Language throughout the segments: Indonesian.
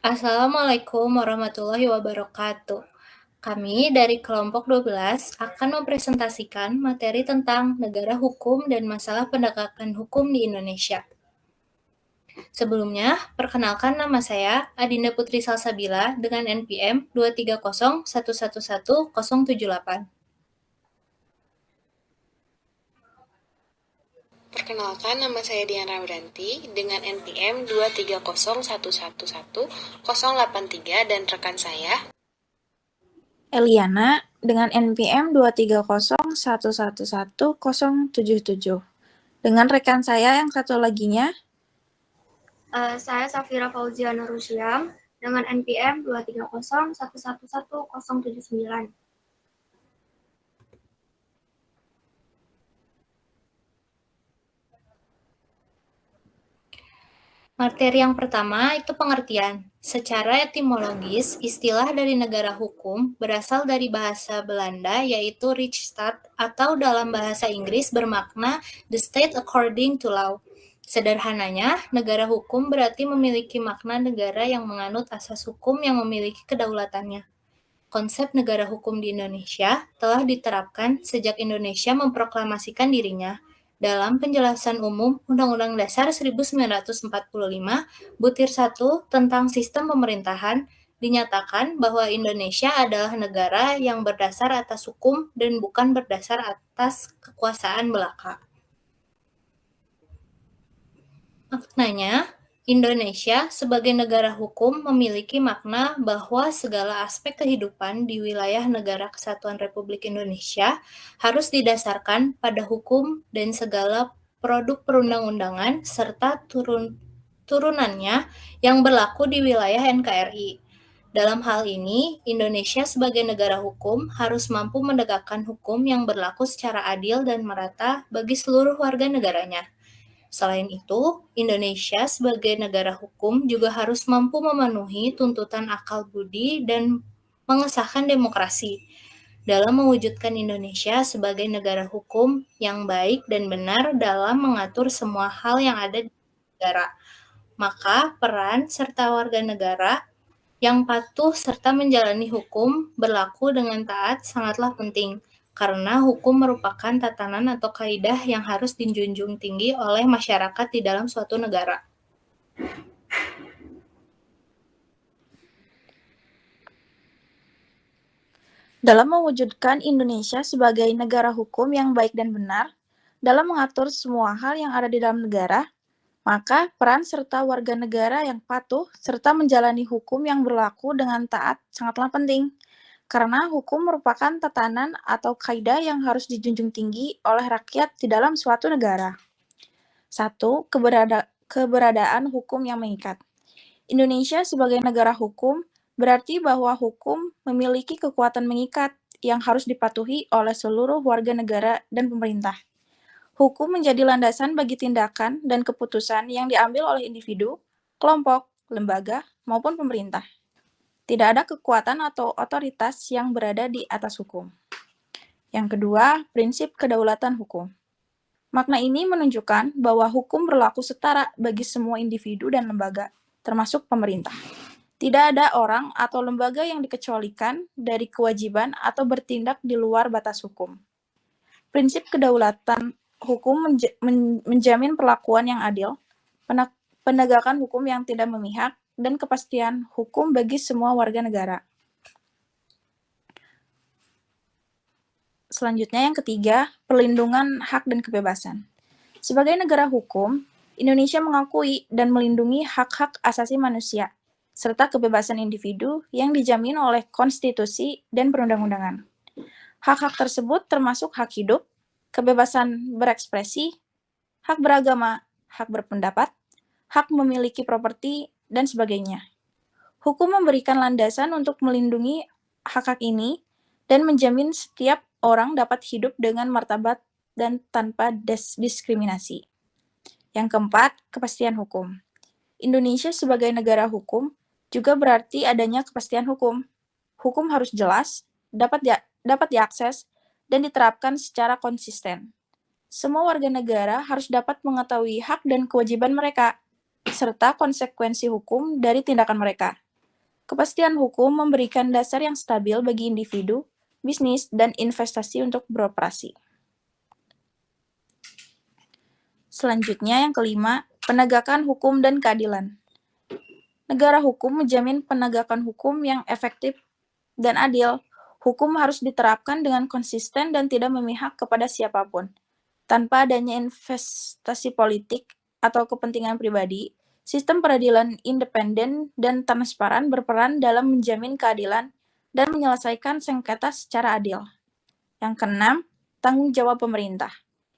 Assalamualaikum warahmatullahi wabarakatuh. Kami dari kelompok 12 akan mempresentasikan materi tentang negara hukum dan masalah penegakan hukum di Indonesia. Sebelumnya, perkenalkan nama saya Adinda Putri Salsabila dengan NPM 230111078. Perkenalkan, nama saya Diana Wiranti dengan NPM 230111083 dan rekan saya Eliana dengan NPM 230111077. Dengan rekan saya yang satu laginya, Saya Safira Fauziana Rusyam dengan NPM 230111079. Materi yang pertama itu pengertian. Secara etimologis, istilah dari negara hukum berasal dari bahasa Belanda yaitu Rechtsstaat atau dalam bahasa Inggris bermakna the state according to law. Sederhananya, negara hukum berarti memiliki makna negara yang menganut asas hukum yang memiliki kedaulatannya. Konsep negara hukum di Indonesia telah diterapkan sejak Indonesia memproklamasikan dirinya. Dalam penjelasan umum Undang-Undang Dasar 1945, Butir 1 tentang sistem pemerintahan, dinyatakan bahwa Indonesia adalah negara yang berdasar atas hukum dan bukan berdasar atas kekuasaan belaka. Maknanya, Indonesia sebagai negara hukum memiliki makna bahwa segala aspek kehidupan di wilayah Negara Kesatuan Republik Indonesia harus didasarkan pada hukum dan segala produk perundang-undangan serta turunannya yang berlaku di wilayah NKRI. Dalam hal ini, Indonesia sebagai negara hukum harus mampu menegakkan hukum yang berlaku secara adil dan merata bagi seluruh warga negaranya. Selain itu, Indonesia sebagai negara hukum juga harus mampu memenuhi tuntutan akal budi dan mengesahkan demokrasi. Dalam mewujudkan Indonesia sebagai negara hukum yang baik dan benar dalam mengatur semua hal yang ada di negara, maka peran serta warga negara yang patuh serta menjalani hukum berlaku dengan taat sangatlah penting, karena hukum merupakan tatanan atau kaidah yang harus dijunjung tinggi oleh masyarakat di dalam suatu negara. dalam mewujudkan Indonesia sebagai negara hukum yang baik dan benar, dalam mengatur semua hal yang ada di dalam negara, maka peran serta warga negara yang patuh serta menjalani hukum yang berlaku dengan taat sangatlah penting, karena hukum merupakan tatanan atau kaidah yang harus dijunjung tinggi oleh rakyat di dalam suatu negara. 1. Keberadaan hukum yang mengikat. Indonesia sebagai negara hukum berarti bahwa hukum memiliki kekuatan mengikat yang harus dipatuhi oleh seluruh warga negara dan pemerintah. Hukum menjadi landasan bagi tindakan dan keputusan yang diambil oleh individu, kelompok, lembaga, maupun pemerintah. Tidak ada kekuatan atau otoritas yang berada di atas hukum. Yang kedua, prinsip kedaulatan hukum. Makna ini menunjukkan bahwa hukum berlaku setara bagi semua individu dan lembaga, termasuk pemerintah. Tidak ada orang atau lembaga yang dikecualikan dari kewajiban atau bertindak di luar batas hukum. Prinsip kedaulatan hukum menjamin perlakuan yang adil, penegakan hukum yang tidak memihak, dan kepastian hukum bagi semua warga negara. Selanjutnya yang ketiga, perlindungan hak dan kebebasan. Sebagai negara hukum, Indonesia mengakui dan melindungi hak-hak asasi manusia, serta kebebasan individu yang dijamin oleh konstitusi dan perundang-undangan. Hak-hak tersebut termasuk hak hidup, kebebasan berekspresi, hak beragama, hak berpendapat, hak memiliki properti, dan sebagainya. Hukum memberikan landasan untuk melindungi hak-hak ini dan menjamin setiap orang dapat hidup dengan martabat dan tanpa diskriminasi. Yang keempat, kepastian hukum. Indonesia sebagai negara hukum juga berarti adanya kepastian hukum. Hukum harus jelas, dapat diakses, dan diterapkan secara konsisten. Semua warga negara harus dapat mengetahui hak dan kewajiban mereka, serta konsekuensi hukum dari tindakan mereka. Kepastian hukum memberikan dasar yang stabil bagi individu, bisnis, dan investasi untuk beroperasi. Selanjutnya yang kelima, penegakan hukum dan keadilan. Negara hukum menjamin penegakan hukum yang efektif dan adil. Hukum harus diterapkan dengan konsisten dan tidak memihak kepada siapapun. Tanpa adanya investasi politik atau kepentingan pribadi, sistem peradilan independen dan transparan berperan dalam menjamin keadilan dan menyelesaikan sengketa secara adil. Yang keenam, tanggung jawab pemerintah.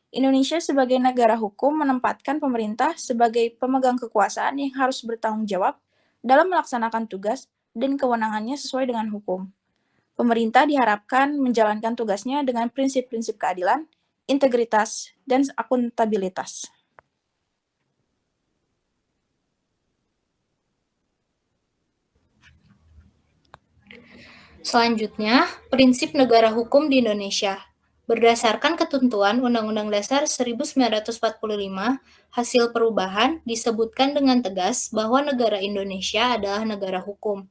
Indonesia sebagai negara hukum menempatkan pemerintah sebagai pemegang kekuasaan yang harus bertanggung jawab dalam melaksanakan tugas dan kewenangannya sesuai dengan hukum. Pemerintah diharapkan menjalankan tugasnya dengan prinsip-prinsip keadilan, integritas, dan akuntabilitas. Selanjutnya, prinsip negara hukum di Indonesia. Berdasarkan ketentuan Undang-Undang Dasar 1945, hasil perubahan disebutkan dengan tegas bahwa negara Indonesia adalah negara hukum.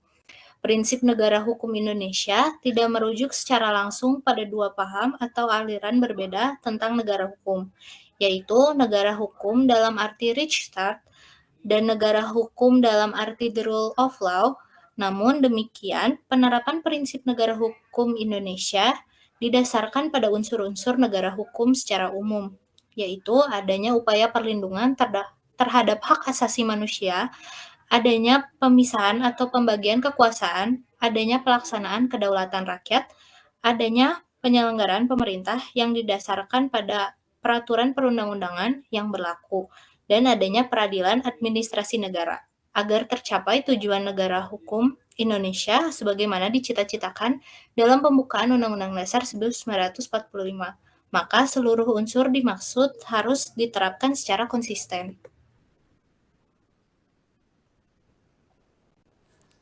Prinsip negara hukum Indonesia tidak merujuk secara langsung pada dua paham atau aliran berbeda tentang negara hukum, yaitu negara hukum dalam arti Rechtsstaat dan negara hukum dalam arti the rule of law. Namun demikian, penerapan prinsip negara hukum Indonesia didasarkan pada unsur-unsur negara hukum secara umum, yaitu adanya upaya perlindungan terhadap hak asasi manusia, adanya pemisahan atau pembagian kekuasaan, adanya pelaksanaan kedaulatan rakyat, adanya penyelenggaraan pemerintah yang didasarkan pada peraturan perundang-undangan yang berlaku, dan adanya peradilan administrasi negara, agar tercapai tujuan negara hukum Indonesia sebagaimana dicita-citakan dalam pembukaan Undang-Undang Dasar 1945. Maka seluruh unsur dimaksud harus diterapkan secara konsisten.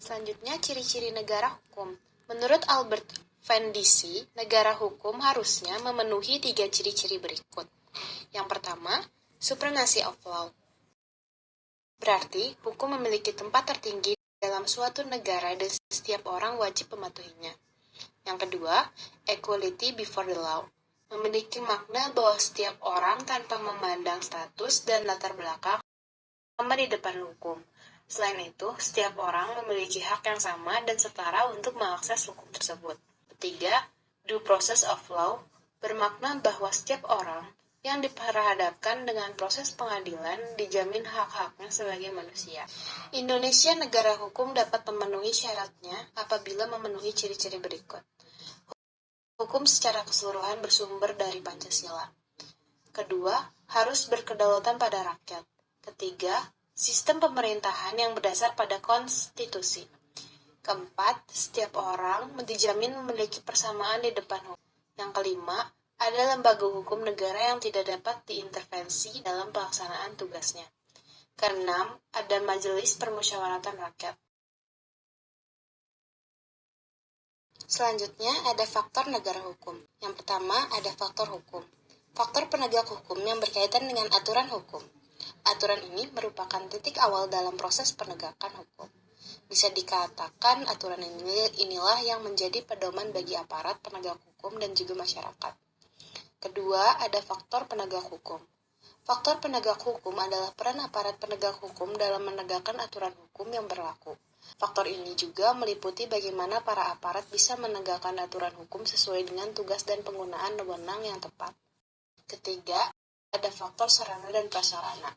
Selanjutnya, ciri-ciri negara hukum. Menurut Albert Van Disi, negara hukum harusnya memenuhi 3 ciri-ciri berikut. Yang pertama, supremacy of law. Berarti, hukum memiliki tempat tertinggi dalam suatu negara dan setiap orang wajib mematuhinya. Yang kedua, equality before the law. Memiliki makna bahwa setiap orang tanpa memandang status dan latar belakang sama di depan hukum. Selain itu, setiap orang memiliki hak yang sama dan setara untuk mengakses hukum tersebut. Ketiga, due process of law bermakna bahwa setiap orang yang diperhadapkan dengan proses pengadilan dijamin hak-haknya sebagai manusia. Indonesia negara hukum dapat memenuhi syaratnya apabila memenuhi ciri-ciri berikut. Hukum secara keseluruhan bersumber dari Pancasila. Kedua, harus berkedaulatan pada rakyat. Ketiga, sistem pemerintahan yang berdasar pada konstitusi. Keempat, setiap orang dijamin memiliki persamaan di depan hukum. Yang kelima, ada lembaga hukum negara yang tidak dapat diintervensi dalam pelaksanaan tugasnya. Keenam, ada majelis permusyawaratan rakyat. Selanjutnya, ada faktor negara hukum. Yang pertama, ada faktor hukum. Faktor penegak hukum yang berkaitan dengan aturan hukum. Aturan ini merupakan titik awal dalam proses penegakan hukum. Bisa dikatakan aturan inilah yang menjadi pedoman bagi aparat penegak hukum dan juga masyarakat. Kedua, ada faktor penegak hukum. Faktor penegak hukum adalah peran aparat penegak hukum dalam menegakkan aturan hukum yang berlaku. Faktor ini juga meliputi bagaimana para aparat bisa menegakkan aturan hukum sesuai dengan tugas dan penggunaan wewenang yang tepat. Ketiga, ada faktor sarana dan prasarana.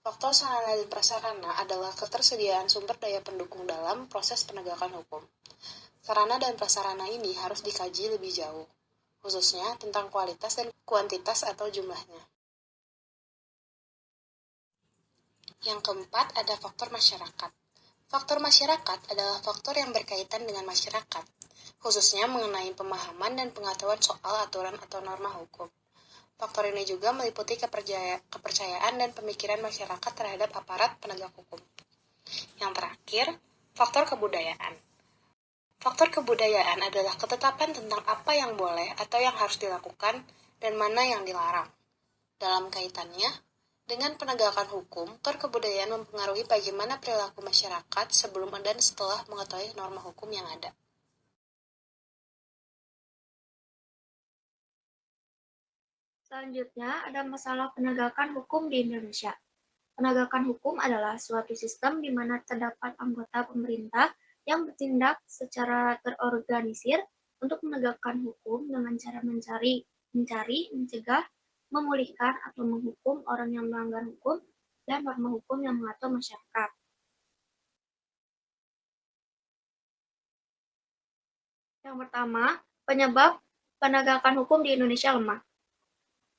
Faktor sarana dan prasarana adalah ketersediaan sumber daya pendukung dalam proses penegakan hukum. Sarana dan prasarana ini harus dikaji lebih jauh, khususnya tentang kualitas dan kuantitas atau jumlahnya. Yang keempat, ada faktor masyarakat. Faktor masyarakat adalah faktor yang berkaitan dengan masyarakat, khususnya mengenai pemahaman dan pengetahuan soal aturan atau norma hukum. Faktor ini juga meliputi kepercayaan dan pemikiran masyarakat terhadap aparat penegak hukum. Yang terakhir, faktor kebudayaan. Faktor kebudayaan adalah ketetapan tentang apa yang boleh atau yang harus dilakukan dan mana yang dilarang. Dalam kaitannya, Dengan penegakan hukum, perkebudayaan mempengaruhi bagaimana perilaku masyarakat sebelum dan setelah mengetahui norma hukum yang ada. Selanjutnya, ada masalah penegakan hukum di Indonesia. Penegakan hukum adalah suatu sistem di mana terdapat anggota pemerintah yang bertindak secara terorganisir untuk menegakkan hukum dengan cara mencari, mencegah, memulihkan, atau menghukum orang yang melanggar hukum dan norma hukum yang mengatur masyarakat. Yang pertama, penyebab penegakan hukum di Indonesia lemah.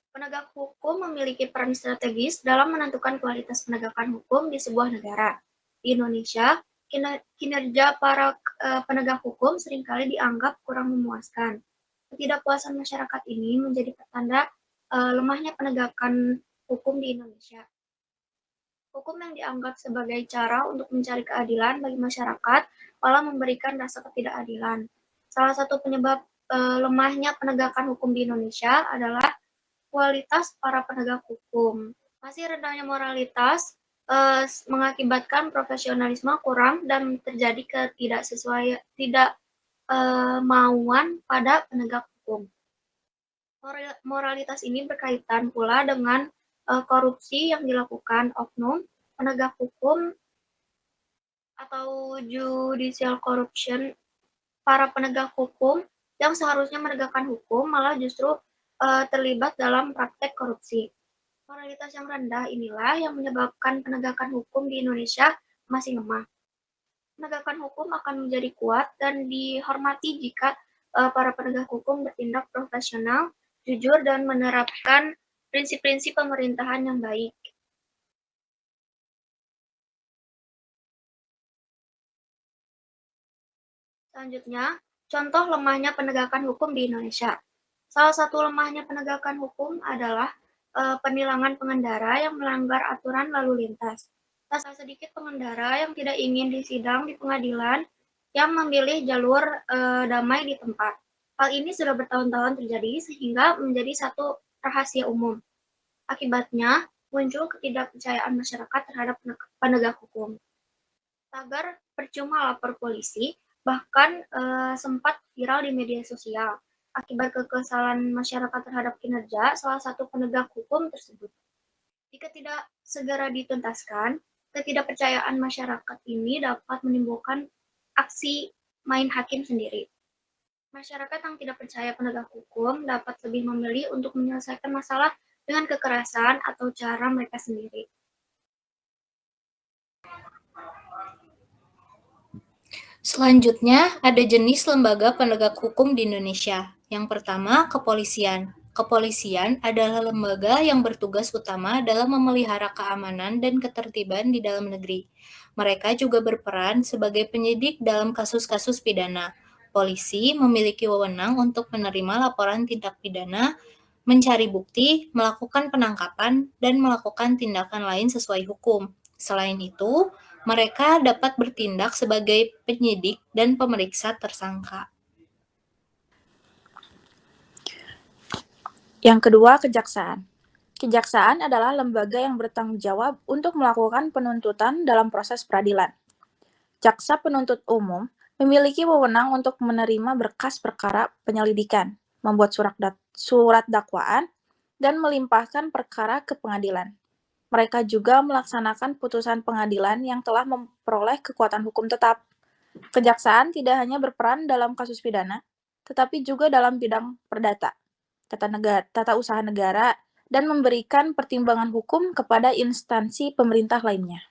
Penegak hukum memiliki peran strategis dalam menentukan kualitas penegakan hukum di sebuah negara. Di Indonesia, kinerja para penegak hukum seringkali dianggap kurang memuaskan. Ketidakpuasan masyarakat ini menjadi pertanda lemahnya penegakan hukum di Indonesia. Hukum yang dianggap sebagai cara untuk mencari keadilan bagi masyarakat malah memberikan rasa ketidakadilan. Salah satu penyebab lemahnya penegakan hukum di Indonesia adalah kualitas para penegak hukum. Masih rendahnya moralitas mengakibatkan profesionalisme kurang dan terjadi ketidakmauan pada penegak hukum. Moralitas ini berkaitan pula dengan korupsi yang dilakukan oknum penegak hukum atau judicial corruption. Para penegak hukum yang seharusnya menegakkan hukum malah justru terlibat dalam praktek korupsi. Moralitas yang rendah inilah yang menyebabkan penegakan hukum di Indonesia masih lemah. Penegakan hukum akan menjadi kuat dan dihormati jika para penegak hukum bertindak profesional, jujur, dan menerapkan prinsip-prinsip pemerintahan yang baik. Selanjutnya, contoh lemahnya penegakan hukum di Indonesia. Salah satu lemahnya penegakan hukum adalah penilangan pengendara yang melanggar aturan lalu lintas. Tak sedikit pengendara yang tidak ingin disidang di pengadilan yang memilih jalur damai di tempat. Hal ini sudah bertahun-tahun terjadi sehingga menjadi satu rahasia umum. Akibatnya, muncul ketidakpercayaan masyarakat terhadap penegak hukum. Tagar percuma lapor polisi bahkan sempat viral di media sosial akibat kekesalan masyarakat terhadap kinerja salah satu penegak hukum tersebut. Jika tidak segera dituntaskan, ketidakpercayaan masyarakat ini dapat menimbulkan aksi main hakim sendiri. Masyarakat yang tidak percaya penegak hukum dapat lebih memilih untuk menyelesaikan masalah dengan kekerasan atau cara mereka sendiri. Selanjutnya, ada jenis lembaga penegak hukum di Indonesia. Yang pertama, kepolisian. Kepolisian adalah lembaga yang bertugas utama dalam memelihara keamanan dan ketertiban di dalam negeri. Mereka juga berperan sebagai penyidik dalam kasus-kasus pidana. Polisi memiliki wewenang untuk menerima laporan tindak pidana, mencari bukti, melakukan penangkapan, dan melakukan tindakan lain sesuai hukum. Selain itu, mereka dapat bertindak sebagai penyidik dan pemeriksa tersangka. Yang kedua, kejaksaan. Kejaksaan adalah lembaga yang bertanggung jawab untuk melakukan penuntutan dalam proses peradilan. Jaksa penuntut umum memiliki wewenang untuk menerima berkas perkara penyelidikan, membuat surat dakwaan, dan melimpahkan perkara ke pengadilan. Mereka juga melaksanakan putusan pengadilan yang telah memperoleh kekuatan hukum tetap. Kejaksaan tidak hanya berperan dalam kasus pidana, tetapi juga dalam bidang perdata, tata usaha negara, dan memberikan pertimbangan hukum kepada instansi pemerintah lainnya.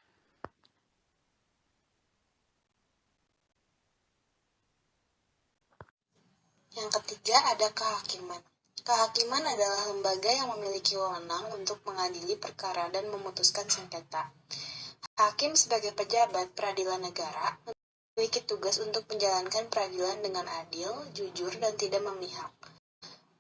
Yang ketiga ada kehakiman. Kehakiman adalah lembaga yang memiliki wewenang untuk mengadili perkara dan memutuskan sengketa. Hakim sebagai pejabat peradilan negara memiliki tugas untuk menjalankan peradilan dengan adil, jujur, dan tidak memihak.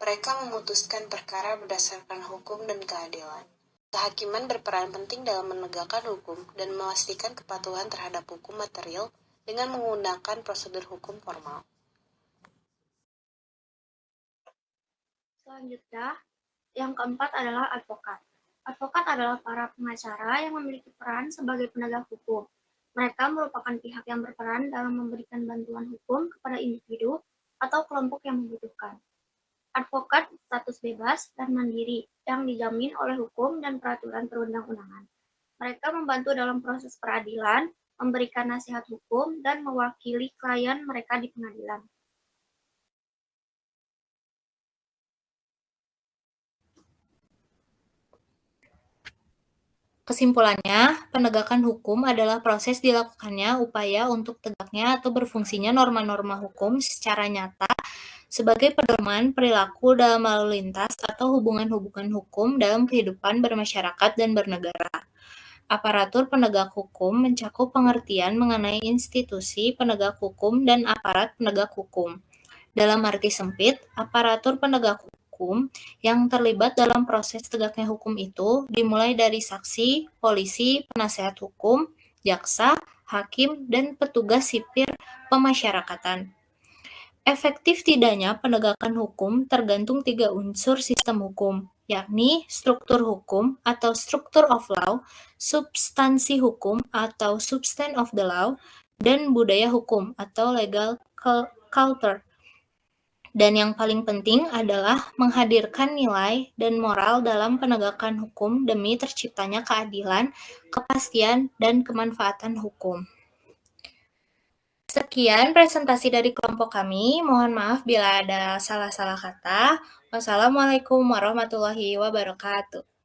Mereka memutuskan perkara berdasarkan hukum dan keadilan. Kehakiman berperan penting dalam menegakkan hukum dan memastikan kepatuhan terhadap hukum material dengan menggunakan prosedur hukum formal. Selanjutnya, yang keempat adalah advokat. Advokat adalah para pengacara yang memiliki peran sebagai penegak hukum. Mereka merupakan pihak yang berperan dalam memberikan bantuan hukum kepada individu atau kelompok yang membutuhkan. Advokat status bebas dan mandiri yang dijamin oleh hukum dan peraturan perundang-undangan. Mereka membantu dalam proses peradilan, memberikan nasihat hukum, dan mewakili klien mereka di pengadilan. Kesimpulannya, penegakan hukum adalah proses dilakukannya upaya untuk tegaknya atau berfungsinya norma-norma hukum secara nyata sebagai pedoman perilaku dalam lalu lintas atau hubungan-hubungan hukum dalam kehidupan bermasyarakat dan bernegara. Aparatur penegak hukum mencakup pengertian mengenai institusi penegak hukum dan aparat penegak hukum. Dalam arti sempit, aparatur penegak hukum yang terlibat dalam proses tegaknya hukum itu dimulai dari saksi, polisi, penasehat hukum, jaksa, hakim, dan petugas sipir pemasyarakatan. Efektif tidaknya penegakan hukum tergantung 3 unsur sistem hukum, yakni struktur hukum atau structure of law, substansi hukum atau substance of the law, dan budaya hukum atau legal culture. Dan yang paling penting adalah menghadirkan nilai dan moral dalam penegakan hukum demi terciptanya keadilan, kepastian, dan kemanfaatan hukum. Sekian presentasi dari kelompok kami. Mohon maaf bila ada salah-salah kata. Wassalamualaikum warahmatullahi wabarakatuh.